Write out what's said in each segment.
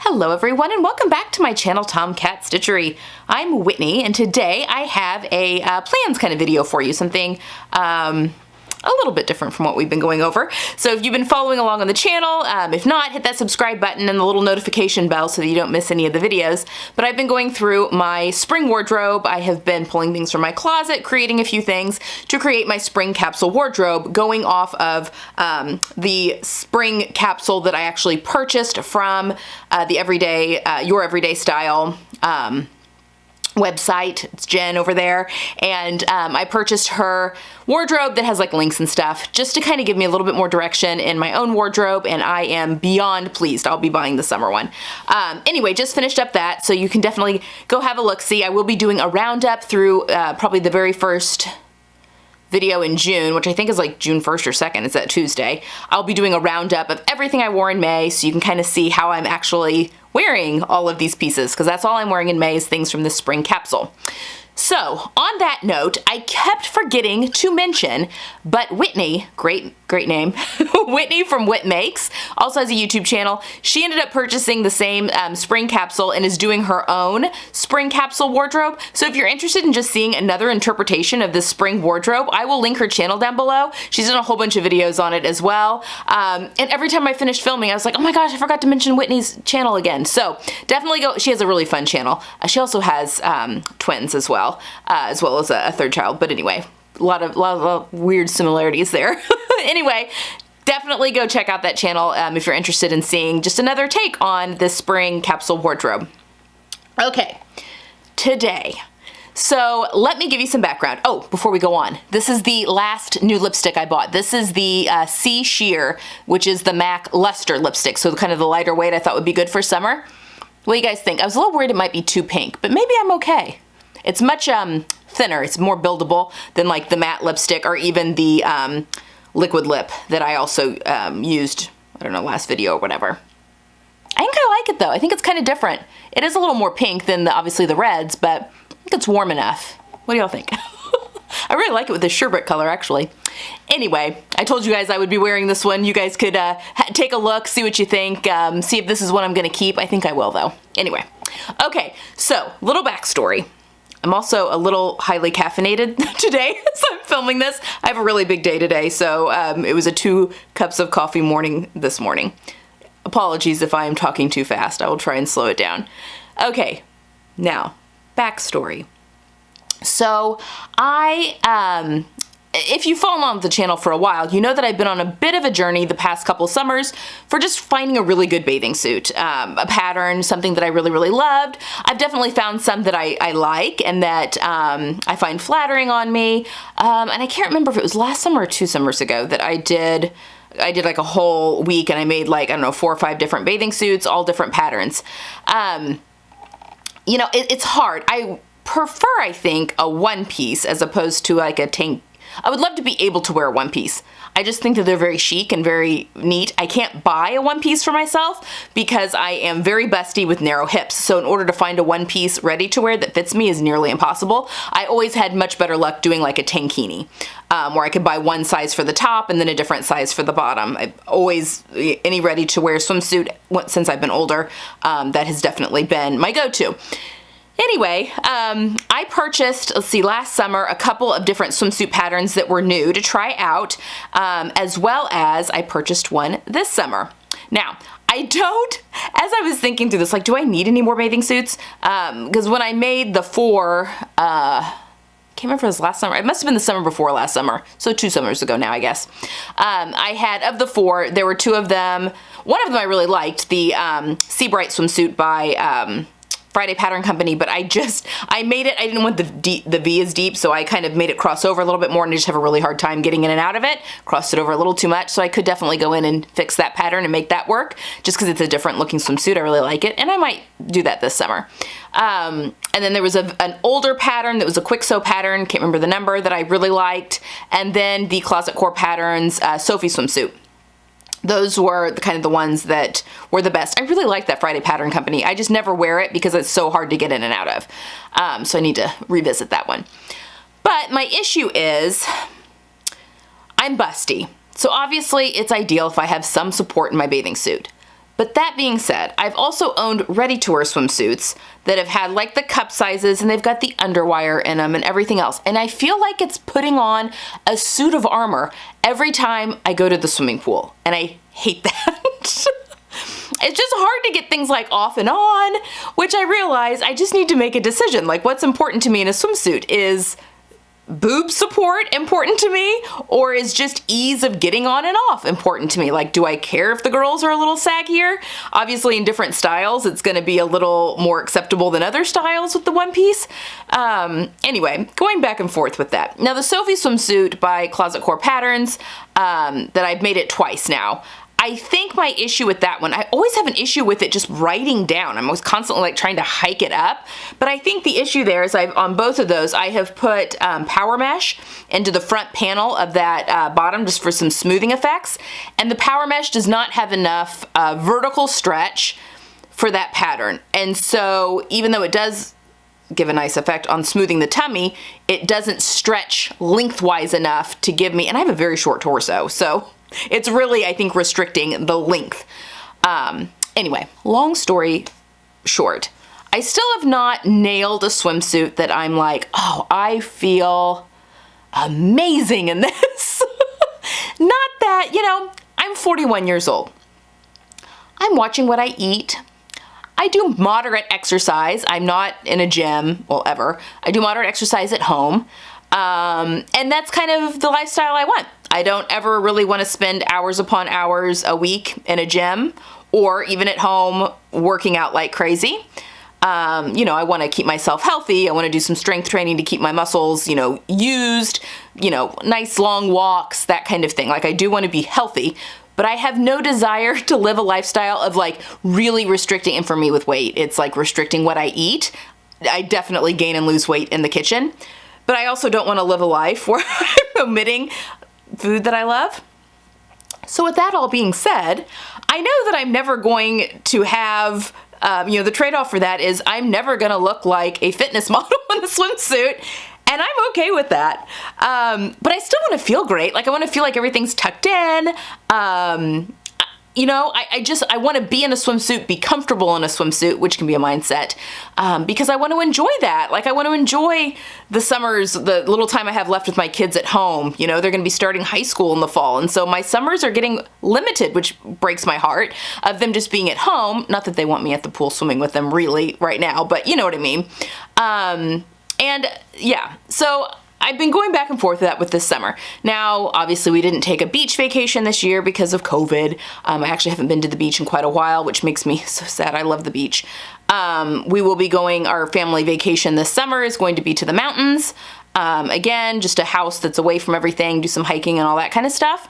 Hello everyone and welcome back to my channel Tomcat Stitchery. I'm Whitney and today I have a plans kind of video for you, something a little bit different from what we've been going over. So if you've been following along on the channel, if not, hit that subscribe button and the little notification bell so that you don't miss any of the videos. But I've been going through my spring wardrobe. I have been pulling things from my closet, creating a few things to create my spring capsule wardrobe, going off of the spring capsule that I actually purchased from the Your Everyday Style website. It's Jen over there, and I purchased her wardrobe that has like links and stuff just to kind of give me a little bit more direction in my own wardrobe, and I am beyond pleased. I'll be buying the summer one. Anyway, just finished up that, so you can definitely go have a look-see. I will be doing a roundup through probably the very first video in June, which I think is like June 1st or 2nd. It's that Tuesday. I'll be doing a roundup of everything I wore in May so you can kind of see how I'm actually wearing all of these pieces, because that's all I'm wearing in May is things from the spring capsule. So on that note, I kept forgetting to mention, but Whitney, great name, Whitney from Whit Makes, also has a YouTube channel. She ended up purchasing the same spring capsule and is doing her own spring capsule wardrobe. So if you're interested in just seeing another interpretation of this spring wardrobe, I will link her channel down below. She's done a whole bunch of videos on it as well. And every time I finished filming, I was like, oh my gosh, I forgot to mention Whitney's channel again. So definitely go. She has a really fun channel. She also has twins as well as a third child. But anyway, a lot of weird similarities there. Anyway, definitely go check out that channel if you're interested in seeing just another take on this spring capsule wardrobe. Okay, today. So let me give you some background. Oh, before we go on, this is the last new lipstick I bought. This is the C Sheer, which is the MAC Lustre lipstick. So kind of the lighter weight I thought would be good for summer. What do you guys think? I was a little worried it might be too pink, but maybe I'm okay. It's much thinner. It's more buildable than like the matte lipstick or even the liquid lip that I also used, I don't know, last video or whatever. I think I like it though. I think it's kind of different. It is a little more pink than obviously the reds, but I think it's warm enough. What do y'all think? I really like it with the sherbet color actually. Anyway, I told you guys I would be wearing this one. You guys could take a look, see what you think, see if this is what I'm gonna keep. I think I will though. Anyway, okay, so little backstory. I'm also a little highly caffeinated today as I'm filming this. I have a really big day today, so it was a 2 cups of coffee morning this morning. Apologies if I am talking too fast. I will try and slow it down. Okay, now, backstory. So if you've followed along with the channel for a while, you know that I've been on a bit of a journey the past couple summers for just finding a really good bathing suit, a pattern, something that I really, really loved. I've definitely found some that I like and that I find flattering on me. And I can't remember if it was last summer or 2 summers ago that I did like a whole week and I made like, I don't know, 4 or 5 different bathing suits, all different patterns. You know, it's hard. I prefer, I think, a one piece as opposed to like a tank. I would love to be able to wear a one piece. I just think that they're very chic and very neat. I can't buy a one piece for myself because I am very busty with narrow hips. So in order to find a one piece ready to wear that fits me is nearly impossible. I always had much better luck doing like a tankini, where I could buy one size for the top and then a different size for the bottom. I've always, any ready to wear swimsuit since I've been older, that has definitely been my go-to. Anyway, I purchased, let's see, last summer a couple of different swimsuit patterns that were new to try out, as well as I purchased one this summer. Now, I don't, as I was thinking through this, like, do I need any more bathing suits? Because when I made the 4, can't remember if it was last summer. It must have been the summer before last summer. So 2 summers ago now, I guess. I had, of the 4, there were 2 of them. One of them I really liked, the Sea Bright swimsuit by Friday Pattern Company, but I made it, I didn't want the V as deep, so I kind of made it cross over a little bit more and I just have a really hard time getting in and out of it. Crossed it over a little too much, so I could definitely go in and fix that pattern and make that work, just because it's a different looking swimsuit. I really like it, and I might do that this summer. And then there was an older pattern that was a quick sew pattern, can't remember the number, that I really liked, and then the Closet Core Patterns Sofi Swimsuit. Those were kind of the ones that were the best. I really like that Friday Pattern Company. I just never wear it because it's so hard to get in and out of. So I need to revisit that one. But my issue is I'm busty. So obviously it's ideal if I have some support in my bathing suit. But that being said, I've also owned ready-to-wear swimsuits that have had like the cup sizes and they've got the underwire in them and everything else. And I feel like it's putting on a suit of armor every time I go to the swimming pool. And I hate that. It's just hard to get things like off and on, which I realize I just need to make a decision. Like, what's important to me in a swimsuit? Is boob support important to me, or is just ease of getting on and off important to me? Like, do I care if the girls are a little saggier? Obviously in different styles it's going to be a little more acceptable than other styles with the one piece. Anyway, going back and forth with that. Now the Sofi Swimsuit by Closet Core Patterns, that I've made it twice now. I think my issue with that one, I always have an issue with it just writing down. I'm always constantly like trying to hike it up. But I think the issue there is on both of those, I have put power mesh into the front panel of that bottom just for some smoothing effects. And the power mesh does not have enough vertical stretch for that pattern. And so even though it does give a nice effect on smoothing the tummy, it doesn't stretch lengthwise enough to give me, and I have a very short torso, so it's really, I think, restricting the length. Anyway, long story short, I still have not nailed a swimsuit that I'm like, oh, I feel amazing in this. Not that, you know, I'm 41 years old. I'm watching what I eat. I do moderate exercise. I'm not in a gym, well, ever. I do moderate exercise at home. And that's kind of the lifestyle I want. I don't ever really want to spend hours upon hours a week in a gym or even at home working out like crazy. You know, I want to keep myself healthy. I want to do some strength training to keep my muscles, you know, used, you know, nice long walks, that kind of thing. Like, I do want to be healthy, but I have no desire to live a lifestyle of like really restricting, and for me with weight, it's like restricting what I eat. I definitely gain and lose weight in the kitchen, but I also don't want to live a life where I'm omitting food that I love. So with that all being said, I know that I'm never going to have, you know, the trade-off for that is I'm never going to look like a fitness model in a swimsuit, and I'm okay with that. But I still want to feel great. Like, I want to feel like everything's tucked in. You know, I want to be in a swimsuit, be comfortable in a swimsuit, which can be a mindset, because I want to enjoy that. Like, I want to enjoy the summers, the little time I have left with my kids at home. You know, they're going to be starting high school in the fall. And so my summers are getting limited, which breaks my heart, of them just being at home. Not that they want me at the pool swimming with them really right now, but you know what I mean. And yeah, so I've been going back and forth with that with this summer. Now, obviously we didn't take a beach vacation this year because of COVID. I actually haven't been to the beach in quite a while, which makes me so sad. I love the beach. We will be going, our family vacation this summer is going to be to the mountains. Again, just a house that's away from everything, do some hiking and all that kind of stuff.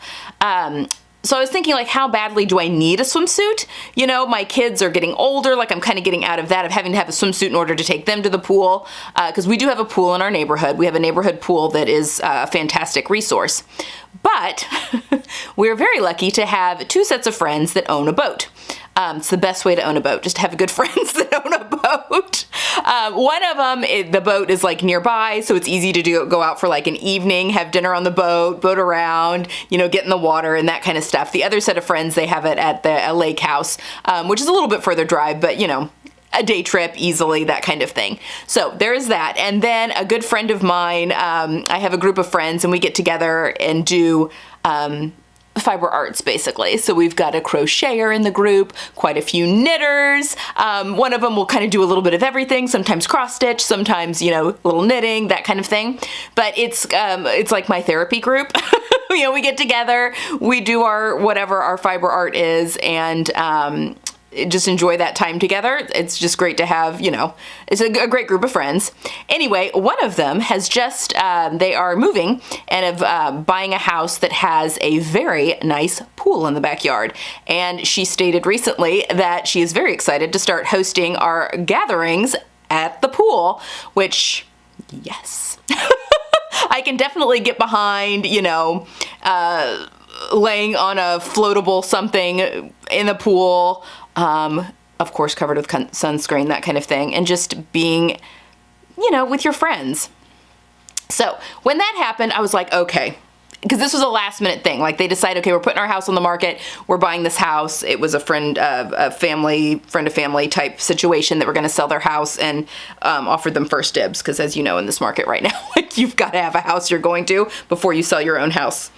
So I was thinking, like, how badly do I need a swimsuit? You know, my kids are getting older, like I'm kind of getting out of that of having to have a swimsuit in order to take them to the pool, because we do have a pool in our neighborhood. We have a neighborhood pool that is a fantastic resource. But we're very lucky to have 2 sets of friends that own a boat. It's the best way to own a boat, just to have good friends that own a boat. One of them, the boat is like nearby, so it's easy to go out for like an evening, have dinner on the boat around, you know, get in the water and that kind of stuff. The other set of friends, they have it at the lake house, which is a little bit further drive, but you know, a day trip easily, that kind of thing. So there is that. And then a good friend of mine, I have a group of friends and we get together and do fiber arts, basically. So we've got a crocheter in the group, quite a few knitters. One of them will kind of do a little bit of everything, sometimes cross stitch, sometimes, you know, a little knitting, that kind of thing. But it's like my therapy group. You know, we get together, we do our, whatever our fiber art is, and just enjoy that time together. It's just great to have, you know, it's a great group of friends. Anyway, one of them has just, they are moving and buying a house that has a very nice pool in the backyard. And she stated recently that she is very excited to start hosting our gatherings at the pool, which, yes. I can definitely get behind, you know, laying on a floatable something in the pool, of course covered with sunscreen, that kind of thing, and just being, you know, with your friends. So when that happened, I was like, okay, because this was a last minute thing. Like they decided, okay, we're putting our house on the market. We're buying this house. It was a friend of family type situation that we're going to sell their house and offered them first dibs. Because as you know, in this market right now, you've got to have a house you're going to before you sell your own house.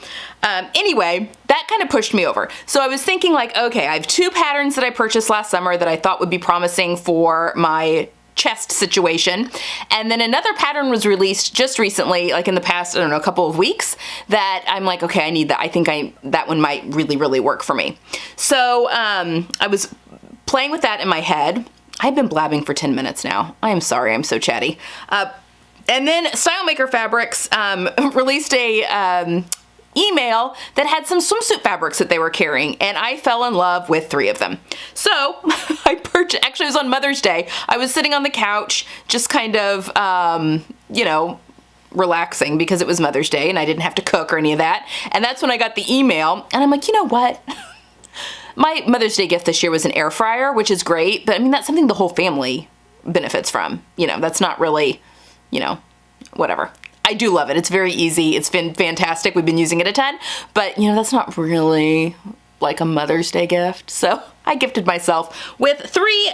Anyway, that kind of pushed me over. So I was thinking like, okay, I have 2 patterns that I purchased last summer that I thought would be promising for my chest situation. And then another pattern was released just recently, like in the past, I don't know, a couple of weeks, that I'm like, okay, I need that. I think that one might really, really work for me. So I was playing with that in my head. I've been blabbing for 10 minutes now. I am sorry, I'm so chatty. And then Style Maker Fabrics released a email that had some swimsuit fabrics that they were carrying, and I fell in love with 3 of them. So I purchased, actually it was on Mother's Day, I was sitting on the couch just kind of, you know, relaxing because it was Mother's Day and I didn't have to cook or any of that. And that's when I got the email and I'm like, you know what? My Mother's Day gift this year was an air fryer, which is great, but I mean, that's something the whole family benefits from. You know, that's not really, you know, whatever. I do love it. It's very easy. It's been fantastic. We've been using it a ton, but you know, that's not really like a Mother's Day gift. So I gifted myself with 3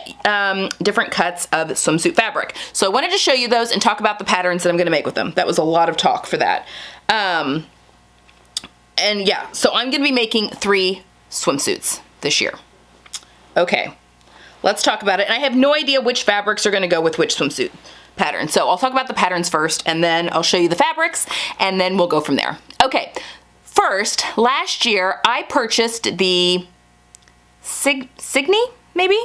different cuts of swimsuit fabric. So I wanted to show you those and talk about the patterns that I'm going to make with them. That was a lot of talk for that. And yeah, so I'm going to be making 3 swimsuits this year. Okay, let's talk about it. And I have no idea which fabrics are going to go with which swimsuit pattern. So I'll talk about the patterns first and then I'll show you the fabrics and then we'll go from there. Okay, first, last year I purchased the Cygne, maybe?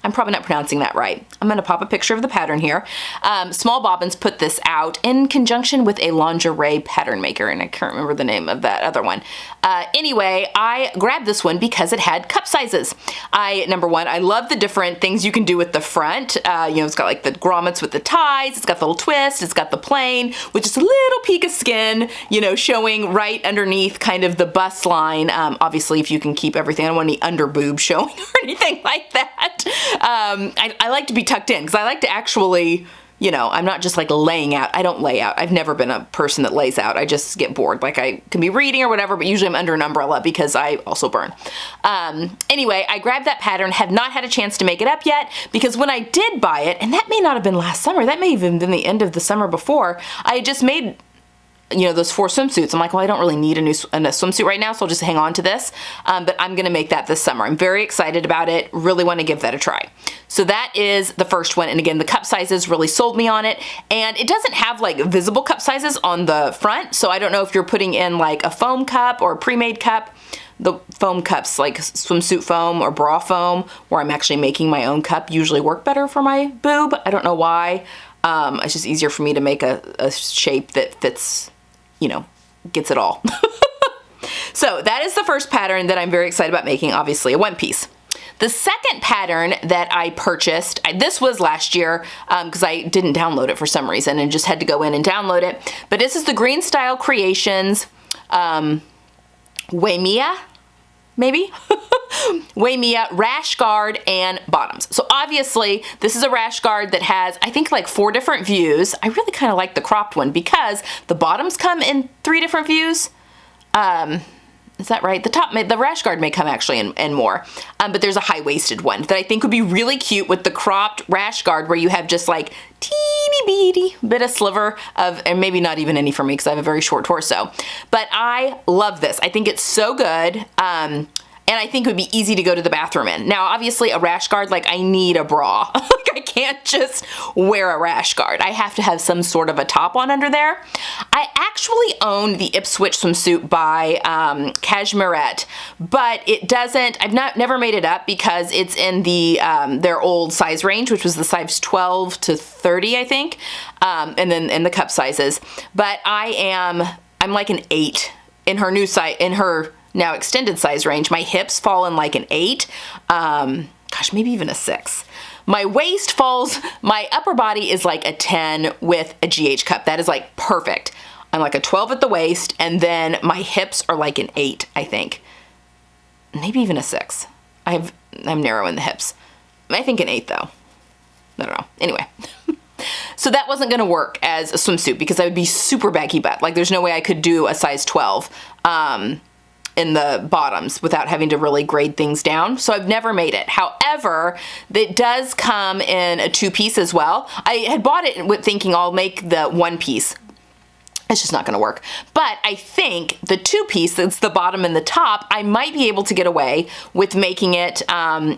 I'm probably not pronouncing that right. I'm gonna pop a picture of the pattern here. Small Bobbins put this out in conjunction with a lingerie pattern maker, and I can't remember the name of that other one. Anyway, I grabbed this one because it had cup sizes. Number one, I love the different things you can do with the front. You know, it's got like the grommets with the ties, it's got the little twist, it's got the plain, with just a little peek of skin, you know, showing right underneath kind of the bust line. Obviously, if you can keep everything, I don't want any under boob showing or anything like that. I like to be tucked in because I like to actually, you know, I'm not just like laying out. I don't lay out. I've never been a person that lays out. I just get bored. Like I can be reading or whatever, but usually I'm under an umbrella because I also burn. Anyway, I grabbed that pattern, have not had a chance to make it up yet because when I did buy it, and that may not have been last summer, that may have even been the end of the summer before, I had just made, you know, those 4 swimsuits. I'm like, well, I don't really need a swimsuit right now, so I'll just hang on to this. But I'm gonna make that this summer. I'm very excited about it, really wanna give that a try. So that is the first one, and again, the cup sizes really sold me on it, and it doesn't have like visible cup sizes on the front, so I don't know if you're putting in like a foam cup or a pre-made cup. The foam cups, like swimsuit foam or bra foam, where I'm actually making my own cup, usually work better for my boob. I don't know why. It's just easier for me to make a shape that fits, you know, gets it all. So that is the first pattern that I'm very excited about making, obviously a 1-piece. The second pattern that I purchased, this was last year because I didn't download it for some reason and just had to go in and download it, but this is the GreenStyle Creations Waimea, maybe? Waimea rash guard and bottoms. So obviously this is a rash guard that has, I think, like 4 different views. I really kind of like the cropped one because the bottoms come in 3 different views. Is that right? The rash guard may come actually in more, but there's a high-waisted one that I think would be really cute with the cropped rash guard where you have just like teeny beady bit of sliver of, and maybe not even any for me because I have a very short torso. But I love this. I think it's so good. And I think it would be easy to go to the bathroom in. Now, obviously a rash guard, like I need a bra. Like I can't just wear a rash guard. I have to have some sort of a top on under there. I actually own the Ipswich Swimsuit by Cashmerette, but it doesn't, I've never made it up because it's in the their old size range, which was the size 12 to 30, I think, and then in the cup sizes. But I'm like an 8 in her new size, in her now extended size range. My hips fall in like an 8, gosh, maybe even a 6. My waist falls, my upper body is like a 10 with a GH cup. That is like perfect. I'm like a 12 at the waist, and then my hips are like an 8, I think. Maybe even a 6. I'm narrow in the hips. I think an 8 though. I don't know. Anyway. So that wasn't gonna work as a swimsuit because I would be super baggy butt. Like there's no way I could do a size 12 in the bottoms without having to really grade things down. So I've never made it. However, it does come in a 2-piece as well. I had bought it with thinking I'll make the 1-piece. It's just not gonna work. But I think the 2-piece, that's the bottom and the top, I might be able to get away with making it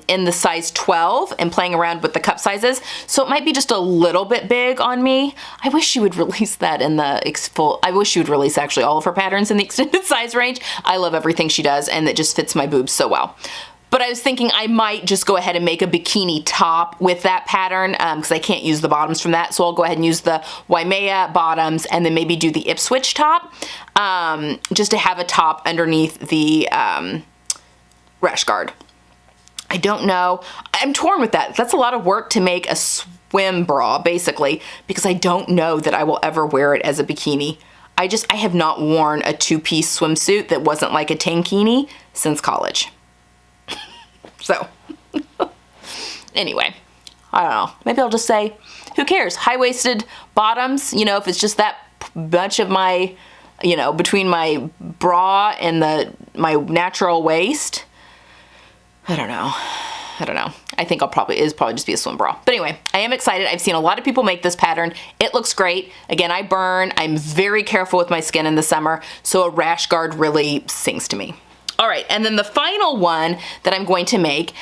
in the size 12 and playing around with the cup sizes. So it might be just a little bit big on me. I wish you would release that in the I wish you would release actually all of her patterns in the extended size range. I love everything she does and it just fits my boobs so well. But I was thinking I might just go ahead and make a bikini top with that pattern because I can't use the bottoms from that. So I'll go ahead and use the Waimea bottoms and then maybe do the Ipswich top just to have a top underneath the rash guard. I don't know. I'm torn with that. That's a lot of work to make a swim bra basically because I don't know that I will ever wear it as a bikini. I have not worn a 2-piece swimsuit that wasn't like a tankini since college. So, anyway, I don't know. Maybe I'll just say, who cares? High-waisted bottoms, you know, if it's just that much of my, you know, between my bra and my natural waist. I don't know. I think it'll probably just be a swim bra. But anyway, I am excited. I've seen a lot of people make this pattern. It looks great. Again, I burn. I'm very careful with my skin in the summer, so a rash guard really sings to me. All right, and then the final one that I'm going to make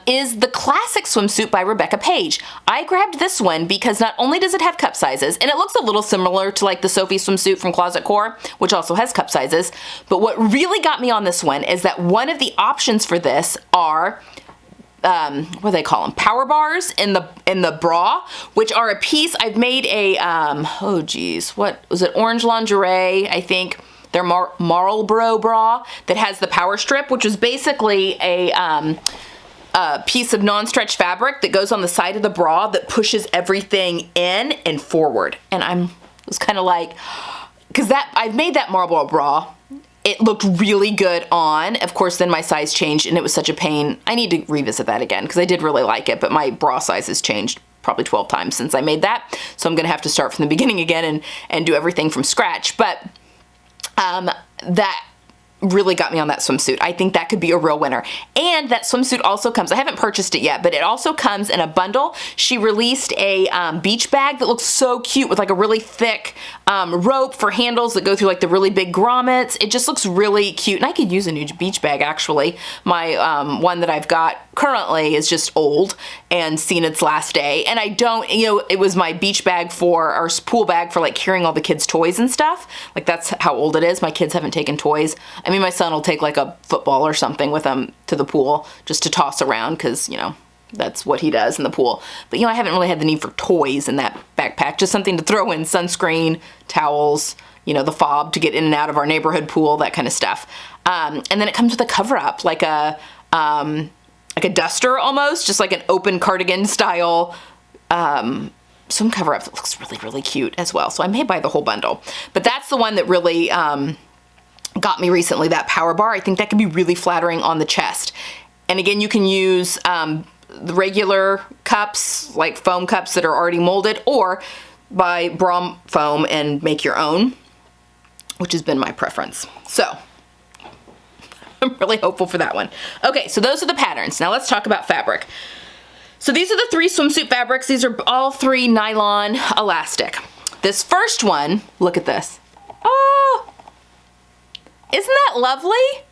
is the Classic Swimsuit by Rebecca Page. I grabbed this one because not only does it have cup sizes, and it looks a little similar to like the Sofi Swimsuit from Closet Core, which also has cup sizes, but what really got me on this one is that one of the options for this are what do they call them? Power bars in the bra, which are a piece. I've made a, oh geez, what was it? Orange lingerie, I think. Their Marlboro bra that has the power strip, which is basically a piece of non-stretch fabric that goes on the side of the bra that pushes everything in and forward. And I was kind of like, because I've made that Marlboro bra. It looked really good on. Of course, then my size changed and it was such a pain. I need to revisit that again because I did really like it, but my bra size has changed probably 12 times since I made that. So I'm gonna have to start from the beginning again and do everything from scratch. But that really got me on that swimsuit. I think that could be a real winner. And that swimsuit also comes, I haven't purchased it yet, but it also comes in a bundle. She released a beach bag that looks so cute with like a really thick rope for handles that go through like the really big grommets. It just looks really cute. And I could use a new beach bag actually. My one that I've got currently is just old and seen its last day. And I don't, you know, it was my beach bag for, our pool bag for like carrying all the kids' toys and stuff. Like that's how old it is. My kids haven't taken toys. I mean, my son will take like a football or something with him to the pool just to toss around because, you know, that's what he does in the pool. But, you know, I haven't really had the need for toys in that backpack. Just something to throw in, sunscreen, towels, you know, the fob to get in and out of our neighborhood pool, that kind of stuff. And then it comes with a cover-up, like a duster almost, just like an open cardigan style swim cover-up that looks really, really cute as well. So I may buy the whole bundle. But that's the one that really got me recently, that power bar. I think that could be really flattering on the chest. And again, you can use the regular cups, like foam cups that are already molded, or buy bra foam and make your own, which has been my preference. So I'm really hopeful for that one. Okay, so those are the patterns. Now let's talk about fabric. So these are the 3 swimsuit fabrics. These are all 3 nylon elastic. This first one, look at this. Oh, isn't that lovely?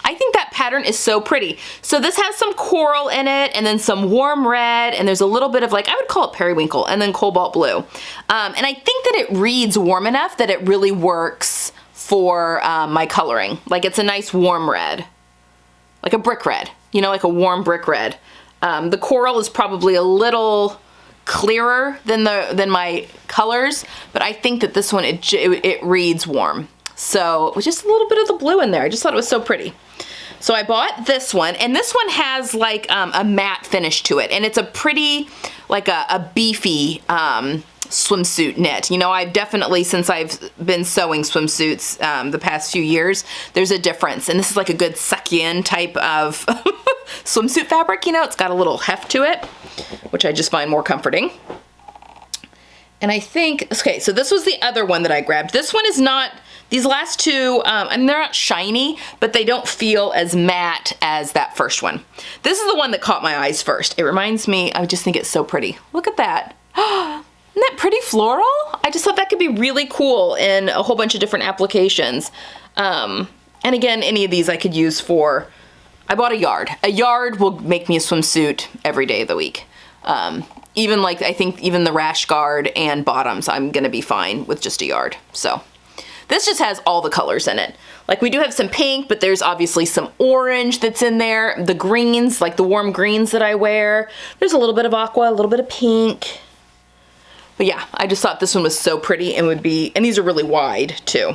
I think that pattern is so pretty. So this has some coral in it and then some warm red, and there's a little bit of like, I would call it periwinkle, and then cobalt blue. And I think that it reads warm enough that it really works for my coloring. Like it's a nice warm red, like a brick red, you know, like a warm brick red. The coral is probably a little clearer than my colors, but I think that this one, it reads warm. So with just a little bit of the blue in there, I just thought it was so pretty. So I bought this one, and this one has like a matte finish to it, and it's a pretty, like a beefy swimsuit knit. You know, I've definitely, since I've been sewing swimsuits the past few years, there's a difference, and this is like a good suck-in type of swimsuit fabric. You know, it's got a little heft to it, which I just find more comforting. And I think, okay, so this was the other one that I grabbed. This one is not, these last two, and they're not shiny, but they don't feel as matte as that first one. This is the one that caught my eyes first. It reminds me, I just think it's so pretty. Look at that. Isn't that pretty floral? I just thought that could be really cool in a whole bunch of different applications. And again, any of these I could use for, I bought a yard. A yard will make me a swimsuit every day of the week. Even like, I think even the rash guard and bottoms, I'm gonna be fine with just a yard. So this just has all the colors in it. Like we do have some pink, but there's obviously some orange that's in there. The greens, like the warm greens that I wear. There's a little bit of aqua, a little bit of pink. But yeah, I just thought this one was so pretty and would be, and these are really wide too.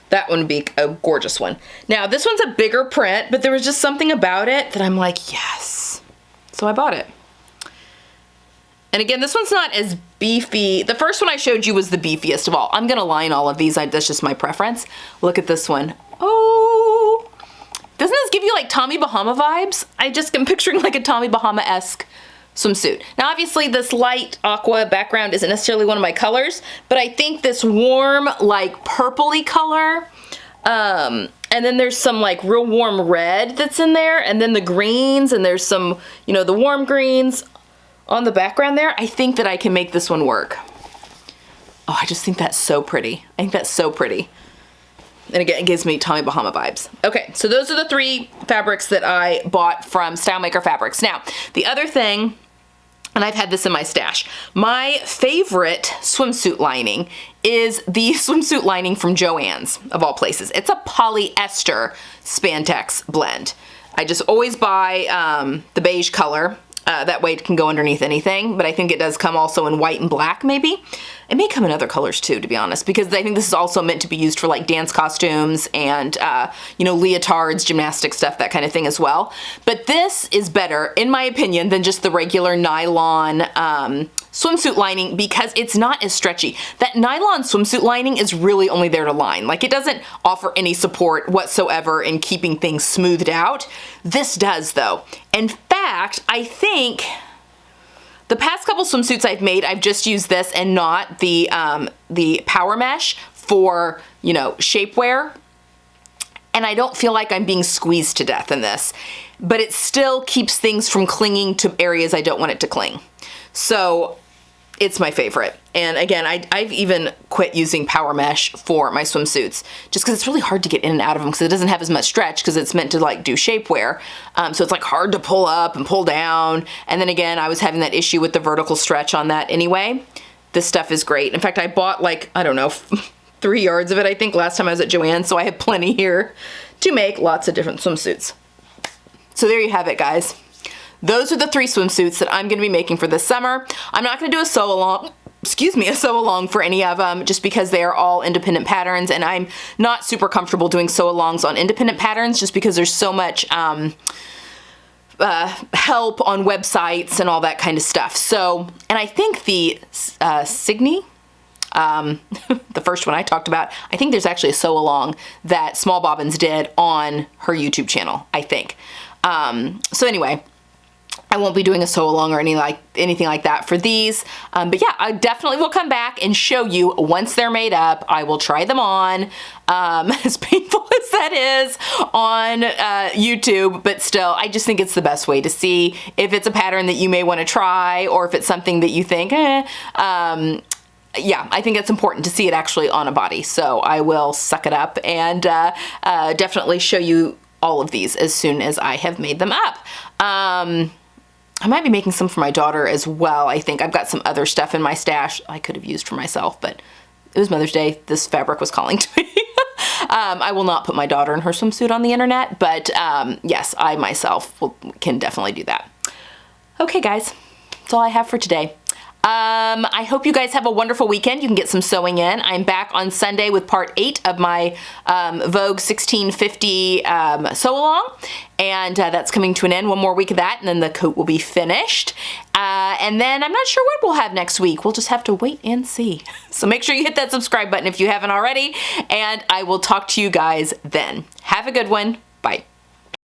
That one would be a gorgeous one. Now this one's a bigger print, but there was just something about it that I'm like, yes. So I bought it. And again, this one's not as beefy. The first one I showed you was the beefiest of all. I'm gonna line all of these, that's just my preference. Look at this one. Oh, doesn't this give you like Tommy Bahama vibes? I just am picturing like a Tommy Bahama-esque swimsuit. Now obviously this light aqua background isn't necessarily one of my colors, but I think this warm like purpley color, and then there's some like real warm red that's in there, and then the greens, and there's some, you know, the warm greens on the background there. I think that I can make this one work. Oh, I just think that's so pretty. I think that's so pretty. And again, it gives me Tommy Bahama vibes. Okay, so those are the 3 fabrics that I bought from StyleMaker Fabrics. Now, the other thing, and I've had this in my stash, my favorite swimsuit lining is the swimsuit lining from Joann's, of all places. It's a polyester spandex blend. I just always buy the beige color. That way it can go underneath anything, but I think it does come also in white and black maybe. It may come in other colors too, to be honest, because I think this is also meant to be used for like dance costumes and, you know, leotards, gymnastic stuff, that kind of thing as well. But this is better, in my opinion, than just the regular nylon swimsuit lining because it's not as stretchy. That nylon swimsuit lining is really only there to line. Like it doesn't offer any support whatsoever in keeping things smoothed out. This does though. In fact, I think the past couple swimsuits I've made, I've just used this and not the power mesh for, you know, shapewear. And I don't feel like I'm being squeezed to death in this, but it still keeps things from clinging to areas I don't want it to cling. So it's my favorite. And again, I've even quit using power mesh for my swimsuits just because it's really hard to get in and out of them because it doesn't have as much stretch because it's meant to like do shapewear. So it's like hard to pull up and pull down. And then again, I was having that issue with the vertical stretch on that anyway. This stuff is great. In fact, I bought like, I don't know, 3 yards of it, I think, last time I was at Joann's. So I have plenty here to make lots of different swimsuits. So there you have it, guys. Those are the 3 swimsuits that I'm gonna be making for this summer. I'm not gonna do a sew along, a sew along for any of them just because they are all independent patterns and I'm not super comfortable doing sew alongs on independent patterns just because there's so much help on websites and all that kind of stuff. So, and I think the Cygne, the first one I talked about, I think there's actually a sew along that Small Bobbins did on her YouTube channel, I think. So anyway, I won't be doing a sew along or anything like that for these. But yeah, I definitely will come back and show you once they're made up. I will try them on, as painful as that is on YouTube, but still, I just think it's the best way to see if it's a pattern that you may want to try or if it's something that you think, yeah, I think it's important to see it actually on a body. So I will suck it up and definitely show you all of these as soon as I have made them up. I might be making some for my daughter as well. I think I've got some other stuff in my stash I could have used for myself, but it was Mother's Day. This fabric was calling to me. I will not put my daughter in her swimsuit on the internet, but yes, I myself can definitely do that. Okay, guys, that's all I have for today. I hope you guys have a wonderful weekend. You can get some sewing in. I'm back on Sunday with part 8 of my Vogue 1650 sew along, and that's coming to an end. One more week of that, and then the coat will be finished. And then I'm not sure what we'll have next week. We'll just have to wait and see. So make sure you hit that subscribe button if you haven't already, and I will talk to you guys then. Have a good one. Bye.